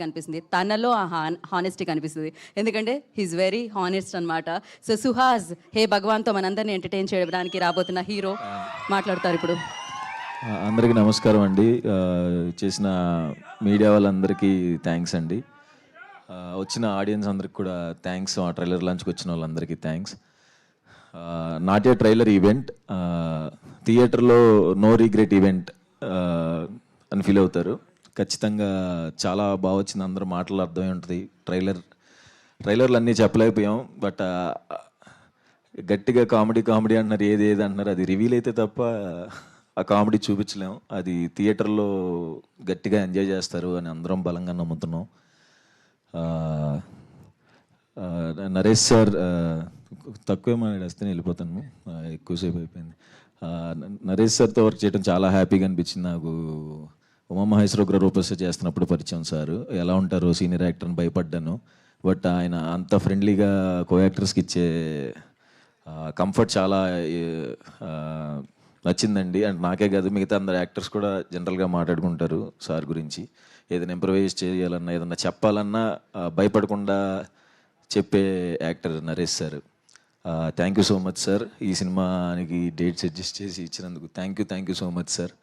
కనిపిస్తుంది. తనలో ఆ హానెస్టీ కనిపిస్తుంది. ఎందుకంటే హీస్ వెరీ హానెస్ట్ అనమాట. సో సుహాస్ హే భగవాన్తో మనందరినీ ఎంటర్టైన్ చేయడానికి రాబోతున్న హీరో మాట్లాడతారు ఇప్పుడు. అందరికీ నమస్కారం అండి. చేసిన మీడియా వాళ్ళందరికీ థ్యాంక్స్ అండి. వచ్చిన ఆడియన్స్ అందరికి కూడా థ్యాంక్స్. ఆ ట్రైలర్ లాంచ్కి వచ్చిన వాళ్ళందరికీ thanks. Not a trailer event, థియేటర్లో నో రిగ్రెట్ ఈవెంట్ అని ఫీల్ అవుతారు. ఖచ్చితంగా చాలా బాగా వచ్చింది. అందరూ మాటలు అర్థమై ఉంటుంది. ట్రైలర్లు అన్నీ చెప్పలేకపోయాం, బట్ గట్టిగా కామెడీ అంటున్నారు, ఏది అంటున్నారు. అది రివీల్ అయితే తప్ప ఆ కామెడీ చూపించలేం. అది థియేటర్లో గట్టిగా ఎంజాయ్ చేస్తారు అని అందరం బలంగా నమ్ముతున్నాం. నరేష్ సార్ తక్కువే మాట్లాడేస్తే వెళ్ళిపోతాను, ఎక్కువసేపు అయిపోయింది. నరేష్ సార్తో వర్క్ చేయడం చాలా హ్యాపీగా అనిపించింది నాకు. ఉమామహేశ్వర రూపస్ చేస్తున్నప్పుడు పరిచయం సార్, ఎలా ఉంటారో సీనియర్ యాక్టర్ని భయపడ్డాను. బట్ ఆయన అంత ఫ్రెండ్లీగా కో యాక్టర్స్కి ఇచ్చే కంఫర్ట్ చాలా నచ్చిందండి. అండ్ నాకే కాదు, మిగతా అందరు యాక్టర్స్ కూడా జనరల్గా మాట్లాడుకుంటారు సార్ గురించి. ఏదైనా ఇంప్రవైజ్ చేయాలన్నా, ఏదన్నా చెప్పాలన్నా భయపడకుండా చెప్పే actor Naresh sir. Thank you so much sir. ఈ సినిమానికి డేట్స్ అడ్జస్ట్ చేసి ఇచ్చినందుకు thank you so much sir.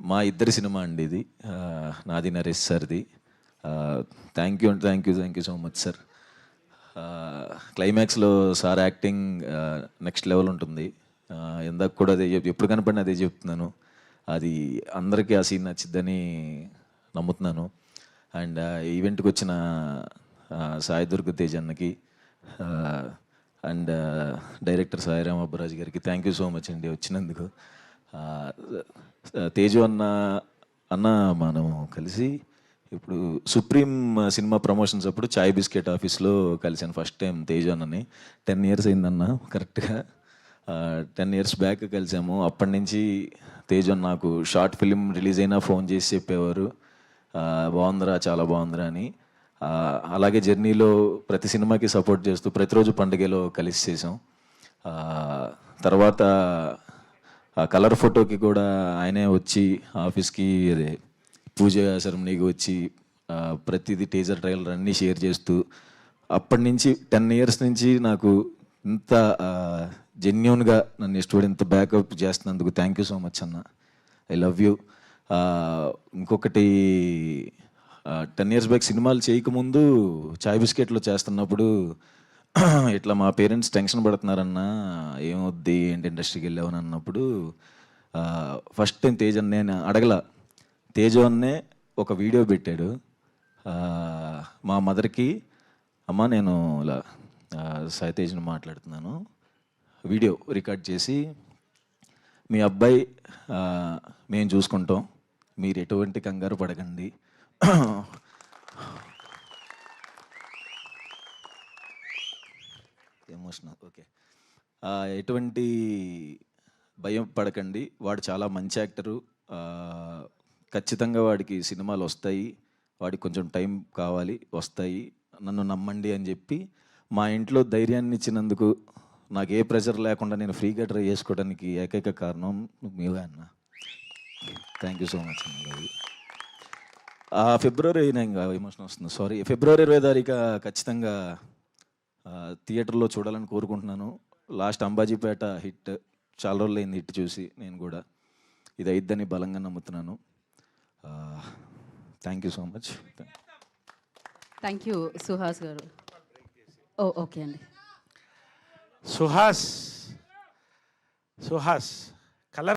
మా ఇద్దరి సినిమా అండి ఇది, నాది నరేష్ సార్ది. Thank you so much sir. క్లైమాక్స్లో సార్ యాక్టింగ్ నెక్స్ట్ లెవెల్ ఉంటుంది. ఇందాక కూడా అదే ఎప్పుడు కనపడినా అదే చెప్తున్నాను. అది అందరికీ ఆ సీన్ నచ్చిద్దని నమ్ముతున్నాను. అండ్ ఈవెంట్కి వచ్చిన సాయి దుర్గ తేజ్ అన్నకి అండ్ డైరెక్టర్ సాయిరామ్ అబ్బరాజ్ గారికి థ్యాంక్ యూ సో మచ్ అండి వచ్చినందుకు. తేజు అన్న మనం కలిసి ఇప్పుడు సుప్రీం సినిమా ప్రమోషన్స్ అప్పుడు చాయ్ బిస్కెట్ ఆఫీస్లో కలిసాను ఫస్ట్ టైం తేజు అన్నని. 10 years అయిందన్న, కరెక్ట్గా 10 years బ్యాక్ కలిసాము. అప్పటి నుంచి తేజు అన్న నాకు షార్ట్ ఫిలిం రిలీజ్ అయినా ఫోన్ చేసి చెప్పేవారు, బాగుందిరా, చాలా బాగుందిరా అని. అలాగే జర్నీలో ప్రతి సినిమాకి సపోర్ట్ చేస్తూ ప్రతిరోజు పండుగలో కలిసి చేసాం. తర్వాత కలర్ ఫోటోకి కూడా ఆయనే వచ్చి ఆఫీస్కి, అదే పూజ సెరమనీకి వచ్చి ప్రతిదీ టీజర్ ట్రైలర్ అన్నీ షేర్ చేస్తూ, అప్పటి నుంచి 10 years నుంచి నాకు ఇంత జెన్యూన్గా నన్ను ఇష్టపడి ఇంత బ్యాకప్ చేస్తున్నందుకు థ్యాంక్ యూ సో మచ్ అన్న. I love you. ఇంకొకటి, 10 years బ్యాక్ సినిమాలు చేయకముందు చాయ్ బిస్కెట్లో చేస్తున్నప్పుడు ఇట్లా మా పేరెంట్స్ టెన్షన్ పడుతున్నారన్నా, ఏమొద్ది ఏంటి ఇండస్ట్రీకి వెళ్ళావని అన్నప్పుడు ఫస్ట్ టైం తేజ్ అన్న, నేను అడగల, తేజు అన్నే ఒక వీడియో పెట్టాడు మా మదర్కి. అమ్మ నేను ఇలా సాయి తేజ్ని మాట్లాడుతున్నాను, వీడియో రికార్డ్ చేసి, మీ అబ్బాయి మేము చూసుకుంటాం, మీరు ఎటువంటి కంగారు పడకండి, ఎమోషనల్, ఓకే, ఎటువంటి భయం పడకండి, వాడు చాలా మంచి యాక్టరు, ఖచ్చితంగా వాడికి సినిమాలు వస్తాయి, వాడికి కొంచెం టైం కావాలి, వస్తాయి, నన్ను నమ్మండి అని చెప్పి మా ఇంట్లో ధైర్యాన్ని ఇచ్చినందుకు, నాకు ఏ ప్రెషర్ లేకుండా నేను ఫ్రీగా ట్రై చేసుకోవడానికి ఏకైక కారణం మీవే అన్న. థ్యాంక్ యూ సో మచ్ అన్న. ఫిబ్రవరి ఇంకా ఎమోషన్ వస్తుంది, సారీ. ఫిబ్రవరి 20 ఖచ్చితంగా థియేటర్లో చూడాలని కోరుకుంటున్నాను. లాస్ట్ అంబాజీపేట హిట్, చాలా రోజులు అయింది హిట్ చూసి. నేను కూడా ఇది అయిద్దని బలంగా నమ్ముతున్నాను. Thank you so much. Thank you Suhas గారు. ఓకే అండి. సుహాస్